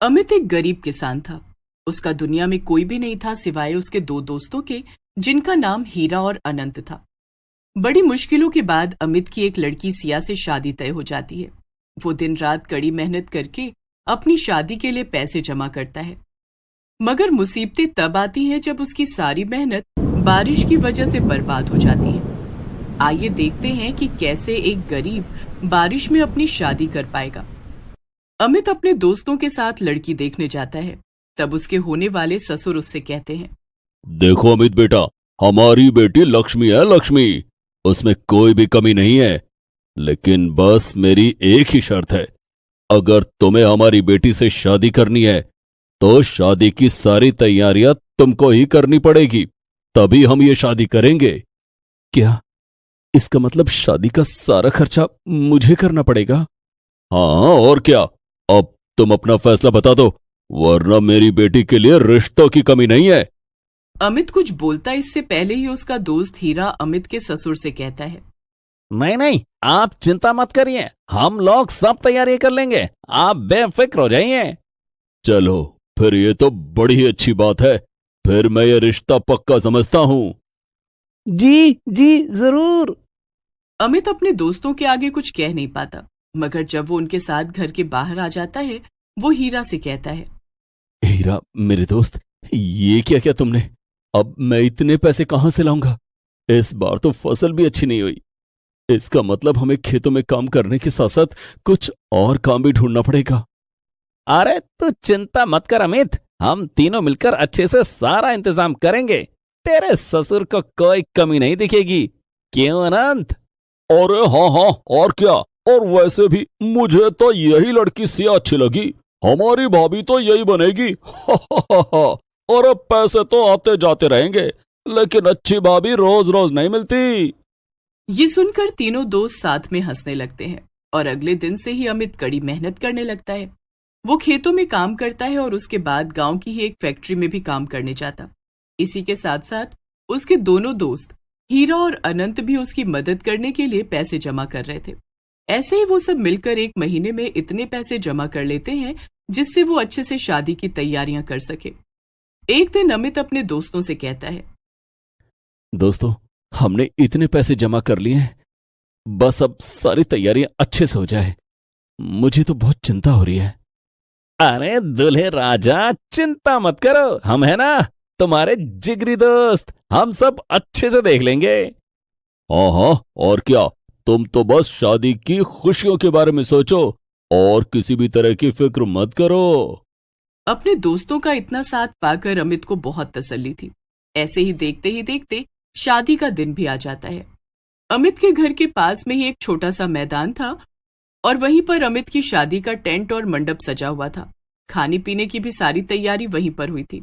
अमित एक गरीब किसान था। उसका दुनिया में कोई भी नहीं था सिवाय उसके दो दोस्तों के, जिनका नाम हीरा और अनंत था। बड़ी मुश्किलों के बाद अमित की एक लड़की सिया से शादी तय हो जाती है। वो दिन रात कड़ी मेहनत करके अपनी शादी के लिए पैसे जमा करता है, मगर मुसीबतें तब आती हैं जब उसकी सारी मेहनत बारिश की वजह से बर्बाद हो जाती है। आइए देखते हैं कि कैसे एक गरीब बारिश में अपनी शादी कर पाएगा। अमित अपने दोस्तों के साथ लड़की देखने जाता है। तब उसके होने वाले ससुर उससे कहते हैं, देखो अमित बेटा, हमारी बेटी लक्ष्मी है, लक्ष्मी, उसमें कोई भी कमी नहीं है। लेकिन बस मेरी एक ही शर्त है, अगर तुम्हें हमारी बेटी से शादी करनी है तो शादी की सारी तैयारियां तुमको ही करनी पड़ेगी, तभी हम ये शादी करेंगे। क्या इसका मतलब शादी का सारा खर्चा मुझे करना पड़ेगा? हाँ और क्या। अब तुम अपना फैसला बता दो, वरना मेरी बेटी के लिए रिश्तों की कमी नहीं है। अमित कुछ बोलता इससे पहले ही उसका दोस्त हीरा अमित के ससुर से कहता है, नहीं नहीं, आप चिंता मत करिए, हम लोग सब तैयारी कर लेंगे, आप बेफिक्र हो जाइए। चलो फिर, ये तो बड़ी ही अच्छी बात है। फिर मैं ये रिश्ता पक्का समझता हूं। जी जी जरूर। अमित अपने दोस्तों के आगे कुछ कह नहीं पाता, मगर जब वो उनके साथ घर के बाहर आ जाता है, वो हीरा से कहता है, हीरा मेरे दोस्त, ये क्या क्या तुमने? अब मैं इतने पैसे कहां से लाऊंगा? इस बार तो फसल भी अच्छी नहीं हुई। इसका मतलब हमें खेतों में काम करने के साथ साथ कुछ और काम भी ढूंढना पड़ेगा। अरे तू चिंता मत कर अमित, हम तीनों मिलकर अच्छे से सारा इंतजाम करेंगे। तेरे ससुर को कोई कमी नहीं दिखेगी, क्यों अनंत? अरे हाँ हाँ, और क्या। और वैसे भी मुझे तो यही लड़की सी अच्छी लगी, हमारी भाभी तो यही बनेगी। और अब पैसे तो आते जाते रहेंगे, लेकिन अच्छी भाभी रोज रोज नहीं मिलती। ये सुनकर तीनों दोस्त साथ में हंसने लगते हैं और अगले दिन से ही अमित कड़ी मेहनत करने लगता है। वो खेतों में काम करता है और उसके बाद गांव की ही एक फैक्ट्री में भी काम करने जाता। इसी के साथ साथ उसके दोनों दोस्त हीरा और अनंत भी उसकी मदद करने के लिए पैसे जमा कर रहे थे। ऐसे ही वो सब मिलकर एक महीने में इतने पैसे जमा कर लेते हैं जिससे वो अच्छे से शादी की तैयारियां कर सके। एक दिन अमित अपने दोस्तों से कहता है, दोस्तों, हमने इतने पैसे जमा कर लिए हैं, बस अब सारी तैयारियां अच्छे से हो जाए। मुझे तो बहुत चिंता हो रही है। अरे दूल्हे राजा, चिंता मत करो, हम है ना तुम्हारे जिगरी दोस्त, हम सब अच्छे से देख लेंगे। हाँ हाँ, और क्या। तुम तो बस शादी की खुशियों के बारे में सोचो और किसी भी तरह की फिक्र मत करो। अपने दोस्तों का इतना साथ पाकर अमित को बहुत तसल्ली थी। ऐसे ही देखते शादी का दिन भी आ जाता है। अमित के घर के पास में ही एक छोटा सा मैदान था और वहीं पर अमित की शादी का टेंट और मंडप सजा हुआ था। खाने पीने की भी सारी तैयारी वहीं पर हुई थी।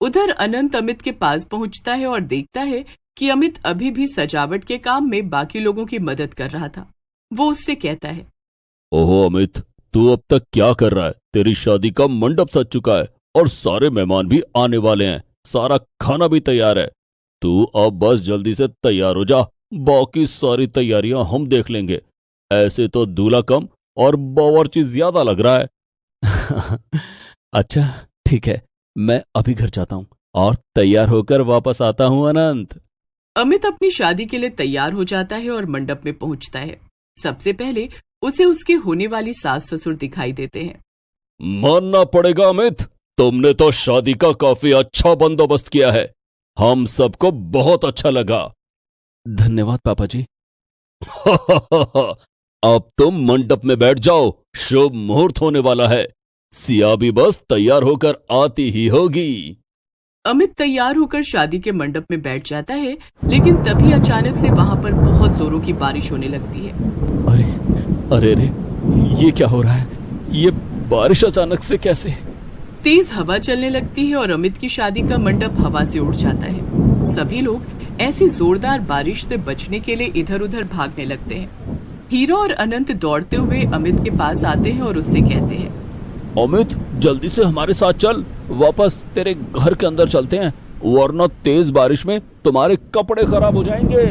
उधर अनंत अमित के पास पहुंचता है और देखता है कि अमित अभी भी सजावट के काम में बाकी लोगों की मदद कर रहा था। वो उससे कहता है, ओहो अमित, तू अब तक क्या कर रहा है? तेरी शादी का मंडप सज चुका है और सारे मेहमान भी आने वाले हैं, सारा खाना भी तैयार है। तू अब बस जल्दी से तैयार हो जा, बाकी सारी तैयारियां हम देख लेंगे। ऐसे तो दूल्हा कम और बावर्ची ज्यादा लग रहा है। अच्छा ठीक है, मैं अभी घर जाता हूँ और तैयार होकर वापस आता हूँ अनंत। अमित अपनी शादी के लिए तैयार हो जाता है और मंडप में पहुंचता है। सबसे पहले उसे उसके होने वाली सास ससुर दिखाई देते हैं। मानना पड़ेगा अमित, तुमने तो शादी का काफी अच्छा बंदोबस्त किया है, हम सबको बहुत अच्छा लगा। धन्यवाद पापा जी। अब तुम मंडप में बैठ जाओ, शुभ मुहूर्त होने वाला है। सिया भी बस तैयार होकर आती ही होगी। अमित तैयार होकर शादी के मंडप में बैठ जाता है, लेकिन तभी अचानक से वहां पर बहुत जोरों की बारिश होने लगती है। अरे अरे अरे, ये क्या हो रहा है? ये बारिश अचानक से कैसे? तेज हवा चलने लगती है और अमित की शादी का मंडप हवा से उड़ जाता है। सभी लोग ऐसी जोरदार बारिश से बचने के लिए इधर उधर भागने लगते हैं। हीरा और अनंत दौड़ते हुए अमित के पास आते हैं और उससे कहते हैं, अमित जल्दी से हमारे साथ चल, वापस तेरे घर के अंदर चलते हैं, वरना तेज बारिश में तुम्हारे कपड़े खराब हो जाएंगे।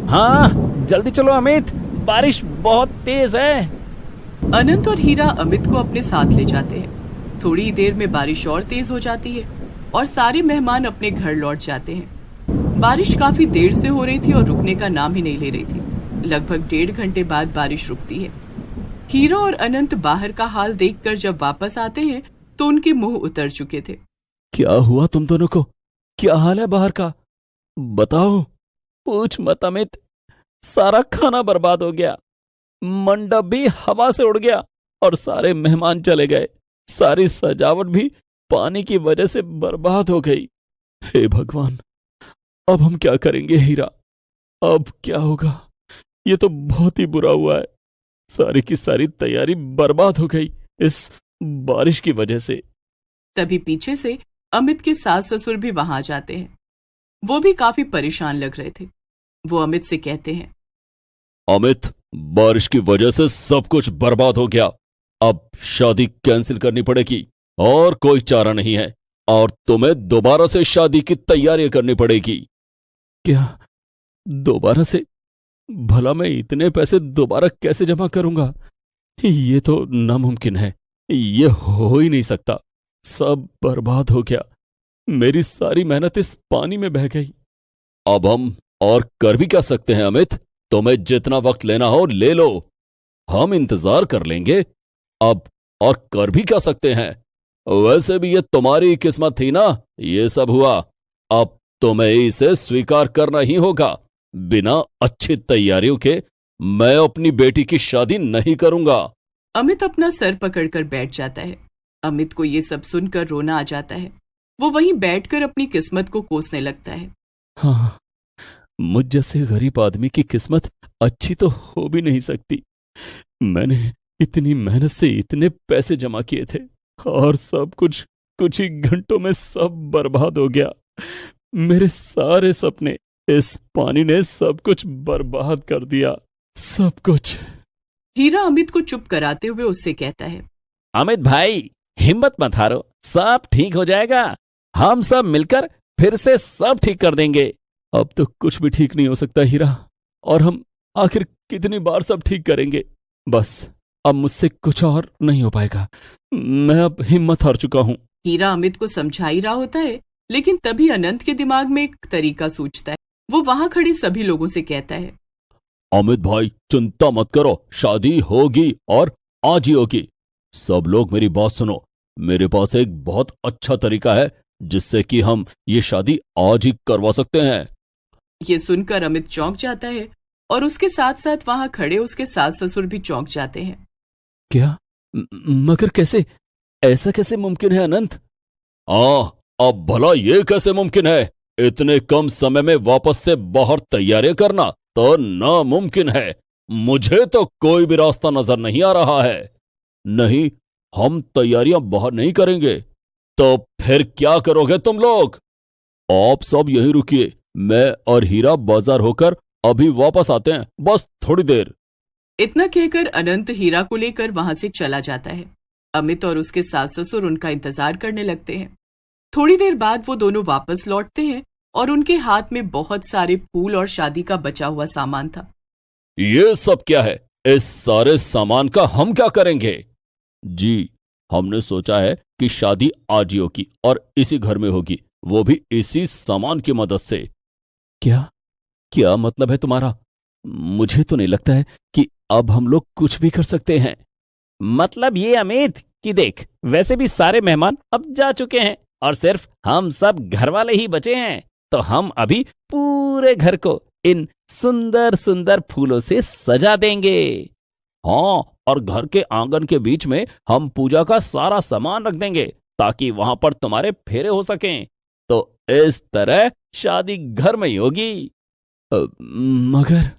हाँ जल्दी चलो अमित, बारिश बहुत तेज है। अनंत और हीरा अमित को अपने साथ ले जाते हैं। थोड़ी ही देर में बारिश और तेज हो जाती है और सारे मेहमान अपने घर लौट जाते हैं। बारिश काफी देर से हो रही थी और रुकने का नाम ही नहीं ले रही थी। लगभग 1.5 घंटे बाद बारिश रुकती है। हीरा और अनंत बाहर का हाल देखकर जब वापस आते हैं तो उनके मुंह उतर चुके थे। क्या हुआ तुम दोनों को? क्या हाल है बाहर का? बताओ। पूछ मत अमित, सारा खाना बर्बाद हो गया, मंडप भी हवा से उड़ गया और सारे मेहमान चले गए। सारी सजावट भी पानी की वजह से बर्बाद हो गई। हे भगवान, अब हम क्या करेंगे हीरा? अब क्या होगा? ये तो बहुत ही बुरा हुआ है। सारी की सारी तैयारी बर्बाद हो गई इस बारिश की वजह से। तभी पीछे से अमित के सास ससुर भी वहां आ जाते हैं। वो भी काफी परेशान लग रहे थे। वो अमित से कहते हैं, अमित, बारिश की वजह से सब कुछ बर्बाद हो गया। अब शादी कैंसिल करनी पड़ेगी और कोई चारा नहीं है और तुम्हें दोबारा से शादी की तैयारी करनी पड़ेगी। क्या दोबारा से? भला मैं इतने पैसे दोबारा कैसे जमा करूंगा? ये तो नामुमकिन है। ये हो ही नहीं सकता। सब बर्बाद हो गया। मेरी सारी मेहनत इस पानी में बह गई। अब हम और कर भी क्या सकते हैं अमित? तुम्हें जितना वक्त लेना हो ले लो, हम इंतजार कर लेंगे। अब और कर भी क्या सकते हैं? वैसे भी ये तुम्हारी किस्मत थी ना, ये सब हुआ। अब तुम्हें इसे स्वीकार करना ही होगा। बिना अच्छी तैयारियों के मैं अपनी बेटी की शादी नहीं करूंगा। अमित अपना सर पकड़कर बैठ जाता है। अमित को ये सब सुनकर रोना आ जाता है। वो वहीं बैठकर अपनी किस्मत को कोसने लगता है। हाँ, मुझ जैसे गरीब आदमी की किस्मत अच्छी तो हो भी नहीं सकती। मैंने इतनी मेहनत से इतने पैसे जमा किए थे और सब कुछ ही घंटों में सब बर्बाद हो गया। मेरे सारे सपने इस पानी ने सब कुछ बर्बाद कर दिया, सब कुछ। हीरा अमित को चुप कराते हुए उससे कहता है, अमित भाई, हिम्मत मत हारो, सब ठीक हो जाएगा। हम सब मिलकर फिर से सब ठीक कर देंगे। अब तो कुछ भी ठीक नहीं हो सकता हीरा, और हम आखिर कितनी बार सब ठीक करेंगे? बस अब मुझसे कुछ और नहीं हो पाएगा। मैं अब हिम्मत हार चुका हूं। हीरा अमित को समझा ही रहा होता है, लेकिन तभी अनंत के दिमाग में एक तरीका सूझता है। वो वहां खड़े सभी लोगों से कहता है, अमित भाई, चिंता मत करो, शादी होगी और आज ही होगी। सब लोग मेरी बात सुनो। मेरे पास एक बहुत अच्छा तरीका है जिससे कि हम ये शादी आज ही करवा सकते हैं। ये सुनकर अमित चौंक जाता है और उसके साथ साथ वहां खड़े उसके सास ससुर भी चौंक जाते हैं। क्या? मगर कैसे? ऐसा कैसे मुमकिन है अनंत? अब भला ये कैसे मुमकिन है? इतने कम समय में वापस से बाहर तैयारियां करना तो नामुमकिन है। मुझे तो कोई भी रास्ता नजर नहीं आ रहा है। नहीं, हम तैयारियां बाहर नहीं करेंगे तो फिर क्या करोगे तुम लोग? आप सब यहीं रुकिए, मैं और हीरा बाजार होकर अभी वापस आते हैं, बस थोड़ी देर। इतना कहकर अनंत हीरा को लेकर वहां से चला जाता है। अमित और उसके सास ससुर उनका इंतजार करने लगते हैं। थोड़ी देर बाद वो दोनों वापस लौटते हैं और उनके हाथ में बहुत सारे फूल और शादी का बचा हुआ सामान था। ये सब क्या है? इस सारे सामान का हम क्या करेंगे? जी, हमने सोचा है कि शादी आज ही होगी और इसी घर में होगी, वो भी इसी सामान की मदद से। क्या मतलब है तुम्हारा? मुझे तो नहीं लगता है कि अब हम लोग कुछ भी कर सकते हैं। मतलब ये अमित कि देख, वैसे भी सारे मेहमान अब जा चुके हैं और सिर्फ हम सब घर वाले ही बचे हैं, तो हम अभी पूरे घर को इन सुंदर सुंदर फूलों से सजा देंगे। हाँ, और घर के आंगन के बीच में हम पूजा का सारा सामान रख देंगे ताकि वहां पर तुम्हारे फेरे हो सकें। तो इस तरह शादी घर में ही होगी। मगर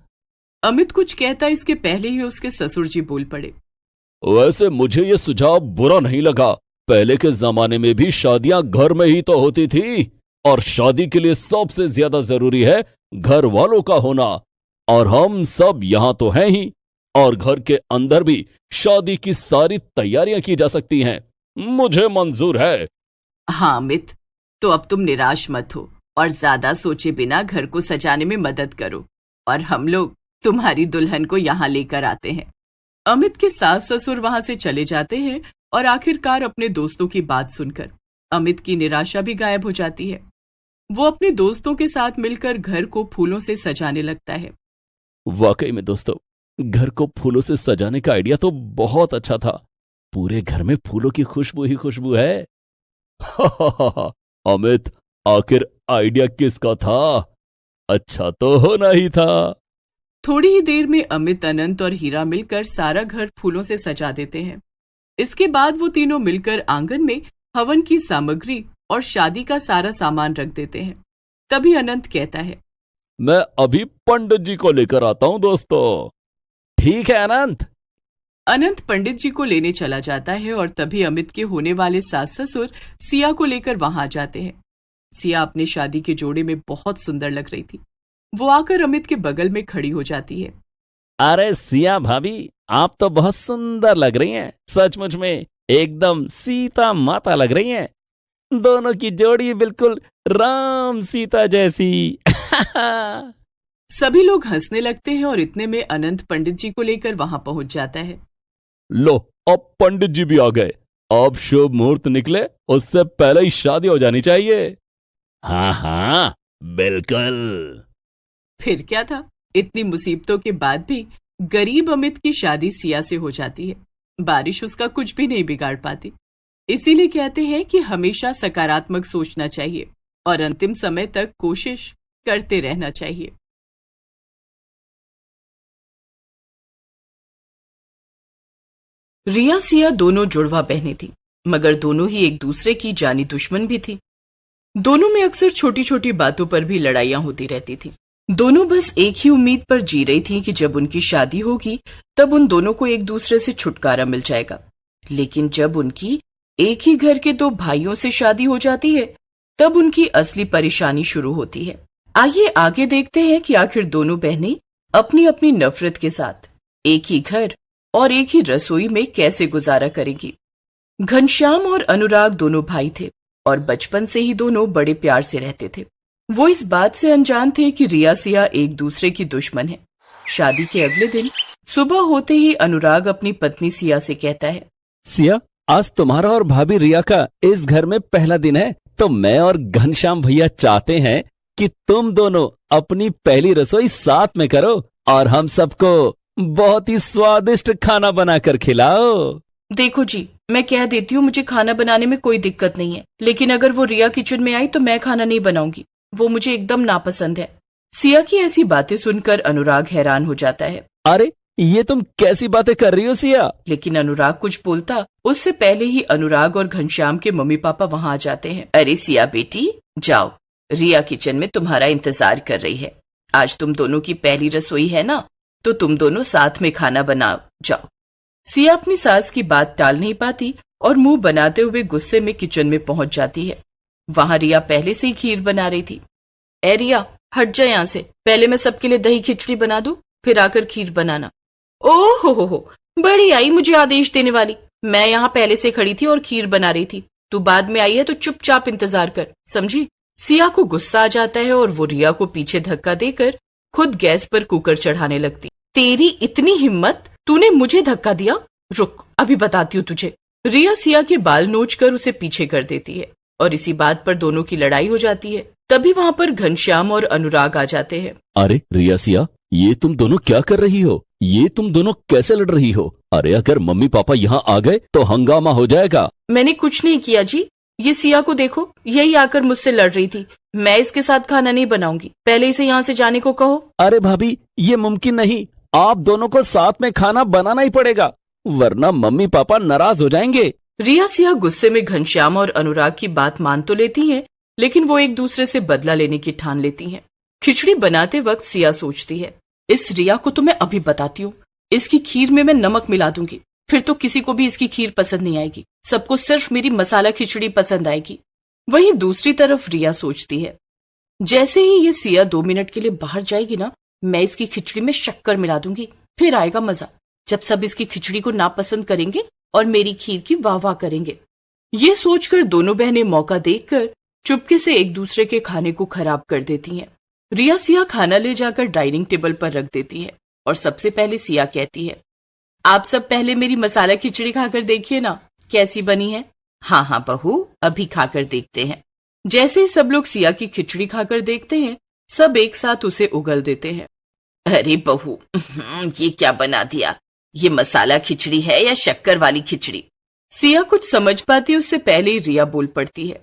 अमित कुछ कहता इसके पहले ही उसके ससुर जी बोल पड़े, वैसे मुझे ये सुझाव बुरा नहीं लगा। पहले के जमाने में भी शादियां घर में ही तो होती थी और शादी के लिए सबसे ज्यादा जरूरी है घर वालों का होना, और हम सब यहां तो हैं ही, और घर के अंदर भी शादी की सारी तैयारियां की जा सकती हैं। मुझे मंजूर है। हाँ अमित, तो अब तुम निराश मत हो और ज्यादा सोचे बिना घर को सजाने में मदद करो और हम लोग तुम्हारी दुल्हन को यहाँ लेकर आते हैं। अमित के सास ससुर वहां से चले जाते हैं और आखिरकार अपने दोस्तों की बात सुनकर अमित की निराशा भी गायब हो जाती है। वो अपने दोस्तों के साथ मिलकर घर को फूलों से सजाने लगता है। वाकई में दोस्तों, घर को फूलों से सजाने का आइडिया तो बहुत अच्छा था। पूरे घर में फूलों की खुशबू ही खुशबू है। अमित, आखिर आइडिया किसका था? अच्छा तो होना ही था। थोड़ी ही देर में अमित, अनंत और हीरा मिलकर सारा घर फूलों से सजा देते हैं। इसके बाद वो तीनों मिलकर आंगन में हवन की सामग्री और शादी का सारा सामान रख देते हैं। तभी अनंत कहता है, मैं अभी पंडित जी को लेकर आता हूं दोस्तों। ठीक है अनंत। अनंत पंडित जी को लेने चला जाता है और तभी अमित के होने वाले सास ससुर सिया को लेकर वहां आ जाते हैं। सिया अपने शादी के जोड़े में बहुत सुंदर लग रही थी। वो आकर अमित के बगल में खड़ी हो जाती है। अरे सिया भाभी, आप तो बहुत सुंदर लग रही हैं। सचमुच में एकदम सीता माता लग रही हैं। दोनों की जोड़ी बिल्कुल राम सीता जैसी। सभी लोग हंसने लगते हैं और इतने में अनंत पंडित जी को लेकर वहां पहुंच जाता है। लो, अब पंडित जी भी आ गए। अब शुभ मुहूर्त निकले, उससे पहले ही शादी हो जानी चाहिए। हाँ हाँ, बिल्कुल। फिर क्या था, इतनी मुसीबतों के बाद भी गरीब अमित की शादी सिया से हो जाती है। बारिश उसका कुछ भी नहीं बिगाड़ पाती। इसीलिए कहते हैं कि हमेशा सकारात्मक सोचना चाहिए और अंतिम समय तक कोशिश करते रहना चाहिए। रिया सिया दोनों जुड़वा बहनें थी, मगर दोनों ही एक दूसरे की जानी दुश्मन भी थी। दोनों में अक्सर छोटी छोटी बातों पर भी लड़ाइयां होती रहती थी। दोनों बस एक ही उम्मीद पर जी रही थी कि जब उनकी शादी होगी तब उन दोनों को एक दूसरे से छुटकारा मिल जाएगा। लेकिन जब उनकी एक ही घर के दो भाइयों से शादी हो जाती है तब उनकी असली परेशानी शुरू होती है। आइए आगे देखते हैं कि आखिर दोनों बहनें अपनी अपनी नफरत के साथ एक ही घर और एक ही रसोई में कैसे गुजारा करेंगी। घनश्याम और अनुराग दोनों भाई थे और बचपन से ही दोनों बड़े प्यार से रहते थे। वो इस बात से अनजान थे कि रिया सिया एक दूसरे की दुश्मन है। शादी के अगले दिन सुबह होते ही अनुराग अपनी पत्नी सिया से कहता है, सिया, आज तुम्हारा और भाभी रिया का इस घर में पहला दिन है, तो मैं और घनश्याम भैया चाहते हैं कि तुम दोनों अपनी पहली रसोई साथ में करो और हम सबको बहुत ही स्वादिष्ट खाना बनाकर खिलाओ। देखो जी, मैं कह देती हूँ, मुझे खाना बनाने में कोई दिक्कत नहीं है, लेकिन अगर वो रिया किचन में आई तो मैं खाना नहीं बनाऊंगी। वो मुझे एकदम नापसंद है। सिया की ऐसी बातें सुनकर अनुराग हैरान हो जाता है। अरे, ये तुम कैसी बातें कर रही हो सिया? लेकिन अनुराग कुछ बोलता उससे पहले ही अनुराग और घनश्याम के मम्मी पापा वहां आ जाते हैं। अरे सिया बेटी, जाओ, रिया किचन में तुम्हारा इंतजार कर रही है। आज तुम दोनों की पहली रसोई है ना, तो तुम दोनों साथ में खाना बनाओ, जाओ। सिया अपनी सास की बात टाल नहीं पाती और मुंह बनाते हुए गुस्से में किचन में पहुंच जाती है। वहां रिया पहले से ही खीर बना रही थी। ए रिया, हट जा यहाँ से, पहले मैं सबके लिए दही खिचड़ी बना दूं, फिर आकर खीर बनाना। ओह हो, बड़ी आई मुझे आदेश देने वाली। मैं यहाँ पहले से खड़ी थी और खीर बना रही थी। तू बाद में आई है तो चुपचाप इंतजार कर, समझी? सिया को गुस्सा आ जाता है और वो रिया को पीछे धक्का देकर खुद गैस पर कुकर चढ़ाने लगती। तेरी इतनी हिम्मत, तूने मुझे धक्का दिया? रुक, अभी बताती हूँ तुझे। रिया सिया के बाल नोचकर उसे पीछे कर देती है और इसी बात पर दोनों की लड़ाई हो जाती है। तभी वहां पर घनश्याम और अनुराग आ जाते हैं। अरे रिया सिया, ये तुम दोनों क्या कर रही हो? ये तुम दोनों कैसे लड़ रही हो? अरे अगर मम्मी पापा यहाँ आ गए तो हंगामा हो जाएगा। मैंने कुछ नहीं किया जी, ये सिया को देखो, यही आकर मुझसे लड़ रही थी। मैं इसके साथ खाना नहीं बनाऊंगी, पहले इसे यहाँ से जाने को कहो। अरे भाभी, ये मुमकिन नहीं। आप दोनों को साथ में खाना बनाना ही पड़ेगा, वरना मम्मी पापा नाराज हो जाएंगे। रिया सिया गुस्से में घनश्याम और अनुराग की बात मान तो लेती हैं, लेकिन वो एक दूसरे से बदला लेने की ठान लेती हैं। खिचड़ी बनाते वक्त सिया सोचती है, इस रिया को तो मैं अभी बताती हूँ, इसकी खीर में मैं नमक मिला दूंगी, फिर तो किसी को भी इसकी खीर पसंद नहीं आएगी, सबको सिर्फ मेरी मसाला खिचड़ी पसंद आएगी। वहीं दूसरी तरफ रिया सोचती है, जैसे ही ये सिया 2 मिनट के लिए बाहर जाएगी ना, मैं इसकी खिचड़ी में शक्कर मिला दूंगी, फिर आएगा मजा, जब सब इसकी खिचड़ी को नापसंद करेंगे और मेरी खीर की वाह वाह करेंगे। ये सोचकर दोनों बहनें मौका देखकर चुपके से एक दूसरे के खाने को खराब कर देती हैं। रिया सिया खाना ले जाकर डाइनिंग टेबल पर रख देती है और सबसे पहले सिया कहती है, आप सब पहले मेरी मसाला खिचड़ी खाकर देखिए ना, कैसी बनी है? हाँ हाँ बहू, अभी खाकर देखते हैं। जैसे ही सब लोग सिया की खिचड़ी खाकर देखते हैं, सब एक साथ उसे उगल देते हैं। अरे बहू, ये क्या बना दिया? ये मसाला खिचड़ी है या शक्कर वाली खिचड़ी? सिया कुछ समझ पाती उससे पहले ही रिया बोल पड़ती है।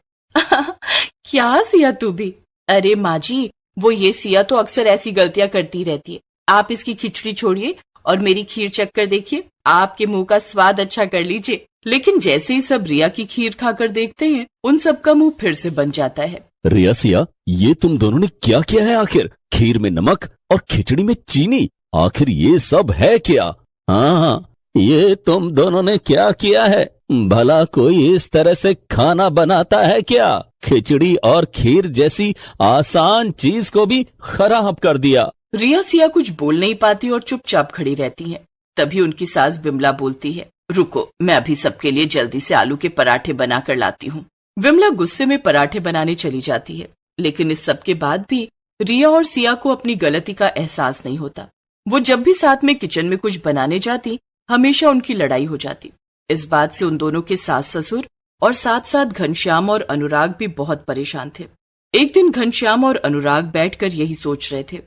क्या सिया तू भी? अरे माँ जी, वो ये सिया तो अक्सर ऐसी गलतियां करती रहती है। आप इसकी खिचड़ी छोड़िए और मेरी खीर चखकर देखिए, आपके मुंह का स्वाद अच्छा कर लीजिए। लेकिन जैसे ही सब रिया की खीर खाकर देखते हैं, उन सबका मुंह फिर से बन जाता है। रिया सिया, ये तुम दोनों ने क्या किया है आखिर? खीर में नमक और खिचड़ी में चीनी, आखिर ये सब है क्या? हाँ, ये तुम दोनों ने क्या किया है? भला कोई इस तरह से खाना बनाता है क्या? खिचड़ी और खीर जैसी आसान चीज को भी खराब कर दिया। रिया सिया कुछ बोल नहीं पाती और चुपचाप खड़ी रहती है। तभी उनकी सास बिमला बोलती है, रुको, मैं अभी सबके लिए जल्दी से आलू के पराठे बनाकर लाती हूँ। विमला गुस्से में पराठे बनाने चली जाती है, लेकिन इस सब के बाद भी रिया और सिया को अपनी गलती का एहसास नहीं होता। वो जब भी साथ में किचन में कुछ बनाने जाती, हमेशा उनकी लड़ाई हो जाती। इस बात से उन दोनों के सास ससुर और साथ साथ घनश्याम और अनुराग भी बहुत परेशान थे। एक दिन घनश्याम और अनुराग बैठकर यही सोच रहे थे।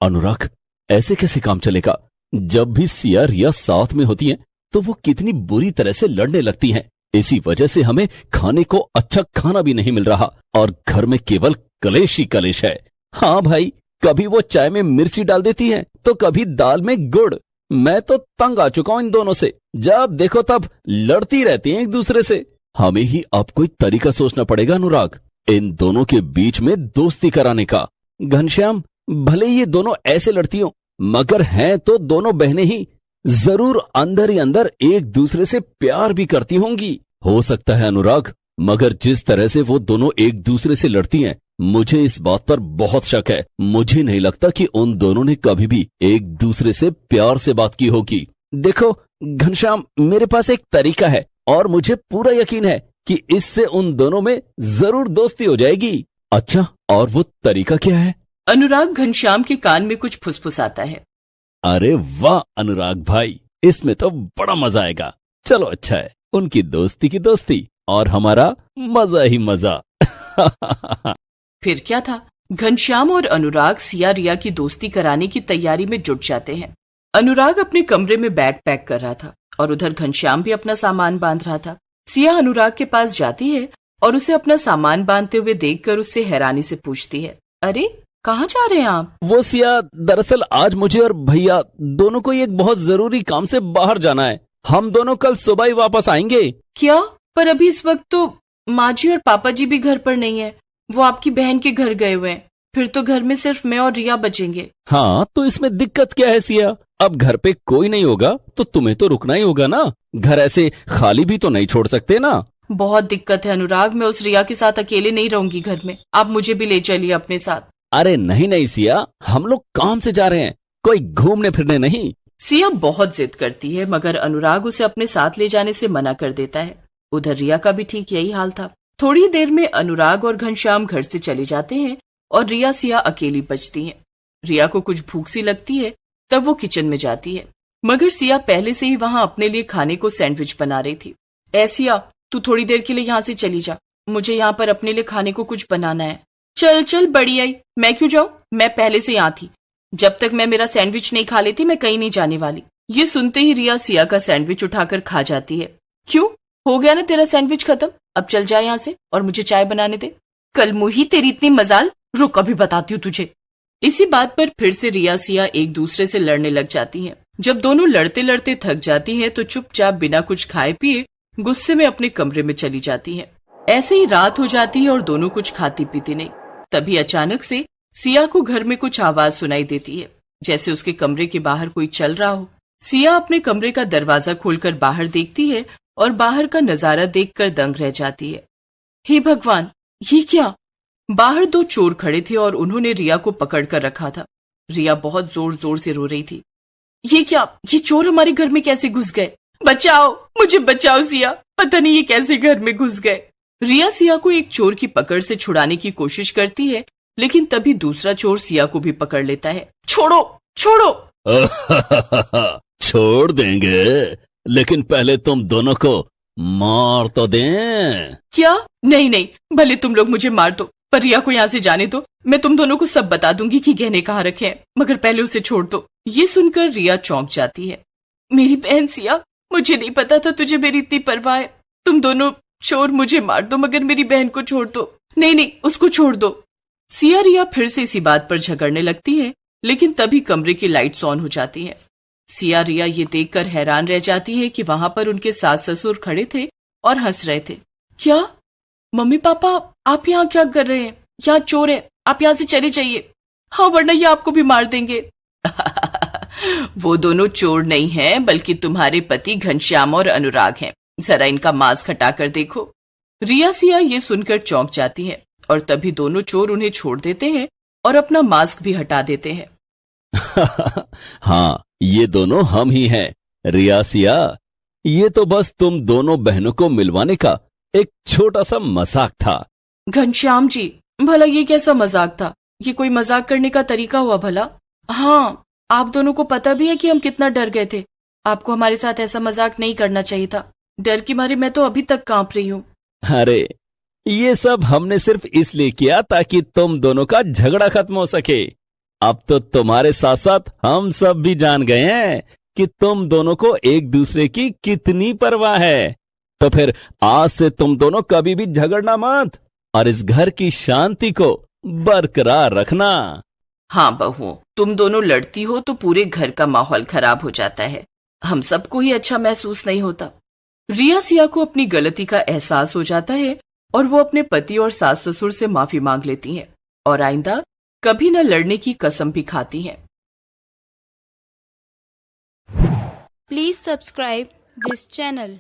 अनुराग, ऐसे कैसे काम चलेगा? जब भी सिया रिया साथ में होती हैं, तो वो कितनी बुरी तरह से लड़ने लगती हैं। इसी वजह से हमें खाने को अच्छा खाना भी नहीं मिल रहा और घर में केवल कलेश ही कलेश है। हाँ भाई, कभी वो चाय में मिर्ची डाल देती है तो कभी दाल में गुड़। मैं तो तंग आ चुका हूं इन दोनों से। जब देखो तब लड़ती रहती हैं एक दूसरे से। हमें ही अब कोई तरीका सोचना पड़ेगा अनुराग, इन दोनों के बीच में दोस्ती कराने का। घनश्याम, भले ये दोनों ऐसे लड़ती हो, मगर हैं तो दोनों बहनें ही। जरूर अंदर ही अंदर एक दूसरे से प्यार भी करती होंगी। हो सकता है अनुराग, मगर जिस तरह से वो दोनों एक दूसरे से लड़ती हैं, मुझे इस बात पर बहुत शक है। मुझे नहीं लगता कि उन दोनों ने कभी भी एक दूसरे से प्यार से बात की होगी। देखो घनश्याम, मेरे पास एक तरीका है और मुझे पूरा यकीन है कि इससे उन दोनों में जरूर दोस्ती हो जाएगी। अच्छा, और वो तरीका क्या है? अनुराग घनश्याम के कान में कुछ फुसफुसाता है। अरे वाह अनुराग भाई, इसमें तो बड़ा मजा आएगा। चलो अच्छा है, उनकी दोस्ती की दोस्ती और हमारा मजा ही मजा। फिर क्या था, घनश्याम और अनुराग सिया रिया की दोस्ती कराने की तैयारी में जुट जाते हैं। अनुराग अपने कमरे में बैग पैक कर रहा था और उधर घनश्याम भी अपना सामान बांध रहा था। सिया अनुराग के पास जाती है और उसे अपना सामान बांधते हुए देखकर उससे हैरानी से पूछती है, अरे कहाँ जा रहे हैं आप? वो सिया, दरअसल आज मुझे और भैया दोनों को एक बहुत जरूरी काम से बाहर जाना है। हम दोनों कल सुबह ही वापस आएंगे। क्या? पर अभी इस वक्त तो माँ जी और पापा जी भी घर पर नहीं है, वो आपकी बहन के घर गए हुए हैं। फिर तो घर में सिर्फ मैं और रिया बचेंगे। हाँ, तो इसमें दिक्कत क्या है सिया? अब घर पे कोई नहीं होगा तो तुम्हें तो रुकना ही होगा ना। घर ऐसे खाली भी तो नहीं छोड़ सकते ना। बहुत दिक्कत है अनुराग, मैं उस रिया के साथ अकेले नहीं रहूंगी घर में। आप मुझे भी ले चलिए अपने साथ। अरे नहीं नहीं सिया, हम लोग काम से जा रहे हैं, कोई घूमने फिरने नहीं। सिया बहुत जिद करती है, मगर अनुराग उसे अपने साथ ले जाने से मना कर देता है। उधर रिया का भी ठीक यही हाल था। थोड़ी देर में अनुराग और घनश्याम घर से चले जाते हैं और रिया सिया अकेली बचती हैं। रिया को कुछ भूख सी लगती है, तब वो किचन में जाती है, मगर सिया पहले से ही वहां अपने लिए खाने को सैंडविच बना रही थी। सिया, तू थोड़ी देर के लिए यहाँ से चली जा, मुझे यहाँ पर अपने लिए खाने को कुछ बनाना है। चल चल बड़ी आई, मैं क्यों जाऊं? मैं पहले से यहाँ थी। जब तक मैं मेरा सैंडविच नहीं खा लेती मैं कहीं नहीं जाने वाली। ये सुनते ही रिया सिया का सैंडविच उठाकर खा जाती है। क्यों, हो गया ना तेरा सैंडविच खत्म? अब चल जाए यहाँ से और मुझे चाय बनाने दे। कल मुही, तेरी इतनी मजाल, रुक अभी बताती हूँ तुझे। इसी बात पर फिर से रिया सिया एक दूसरे से लड़ने लग जाती हैं। जब दोनों लड़ते लड़ते थक जाती हैं तो चुपचाप बिना कुछ खाए पिए गुस्से में अपने कमरे में चली जाती हैं। ऐसे ही रात हो जाती है और दोनों कुछ खाती पीती नहीं। तभी अचानक से सिया को घर में कुछ आवाज सुनाई देती है, जैसे उसके कमरे के बाहर कोई चल रहा हो। सिया अपने कमरे का दरवाजा खोलकर बाहर देखती है और बाहर का नजारा देखकर दंग रह जाती है। हे भगवान, ये क्या? बाहर दो चोर खड़े थे और उन्होंने रिया को पकड़ कर रखा था। रिया बहुत जोर जोर से रो रही थी। ये क्या? ये चोर हमारे घर में कैसे घुस गए? बचाओ, मुझे बचाओ सिया, पता नहीं ये कैसे घर में घुस गए। रिया सिया को एक चोर की पकड़ से छुड़ाने की कोशिश करती है, लेकिन तभी दूसरा चोर सिया को भी पकड़ लेता है। छोड़ो छोड़ो। छोड़ देंगे, लेकिन पहले तुम दोनों को मार तो दें। क्या? नहीं नहीं, भले तुम लोग मुझे मार दो, पर रिया को यहाँ से जाने दो। मैं तुम दोनों को सब बता दूंगी कि गहने कहाँ रखे हैं, मगर पहले उसे छोड़ दो। ये सुनकर रिया चौंक जाती है। मेरी बहन सिया, मुझे नहीं पता था तुझे मेरी इतनी परवाह है। तुम दोनों चोर मुझे मार दो, मगर मेरी बहन को छोड़ दो। नहीं नहीं, उसको छोड़ दो। सिया रिया फिर से इसी बात पर झगड़ने लगती है, लेकिन तभी कमरे की लाइट्स ऑन हो जाती है। सिया रिया ये देखकर हैरान रह जाती है कि वहां पर उनके सास ससुर खड़े थे और हंस रहे थे। क्या? मम्मी पापा, आप यहाँ क्या कर रहे हैं? यहाँ चोर है, आप यहाँ से चले जाइए। हाँ, वरना ये आपको भी मार देंगे। वो दोनों चोर नहीं हैं, बल्कि तुम्हारे पति घनश्याम और अनुराग हैं। जरा इनका मास्क हटाकर देखो। रिया सिया ये सुनकर चौंक जाती है और तभी दोनों चोर उन्हें छोड़ देते हैं और अपना मास्क भी हटा देते हैं। हाँ, ये दोनों हम ही हैं। रिया सिया, ये तो बस तुम दोनों बहनों को मिलवाने का एक छोटा सा मजाक था। घनश्याम जी, भला ये कैसा मजाक था? ये कोई मजाक करने का तरीका हुआ भला? हाँ, आप दोनों को पता भी है कि हम कितना डर गए थे। आपको हमारे साथ ऐसा मजाक नहीं करना चाहिए था। डर के मारे मैं तो अभी तक कांप रही हूँ। अरे, ये सब हमने सिर्फ इसलिए किया ताकि तुम दोनों का झगड़ा खत्म हो सके। अब तो तुम्हारे साथ साथ हम सब भी जान गए हैं कि तुम दोनों को एक दूसरे की कितनी परवाह है। तो फिर आज से तुम दोनों कभी भी झगड़ना मत और इस घर की शांति को बरकरार रखना। हाँ बहू, तुम दोनों लड़ती हो तो पूरे घर का माहौल खराब हो जाता है। हम सबको ही अच्छा महसूस नहीं होता। रिया सिया को अपनी गलती का एहसास हो जाता है और वो अपने पति और सास ससुर से माफी मांग लेती हैं और आइंदा कभी न लड़ने की कसम भी खाती हैं। Please subscribe this channel.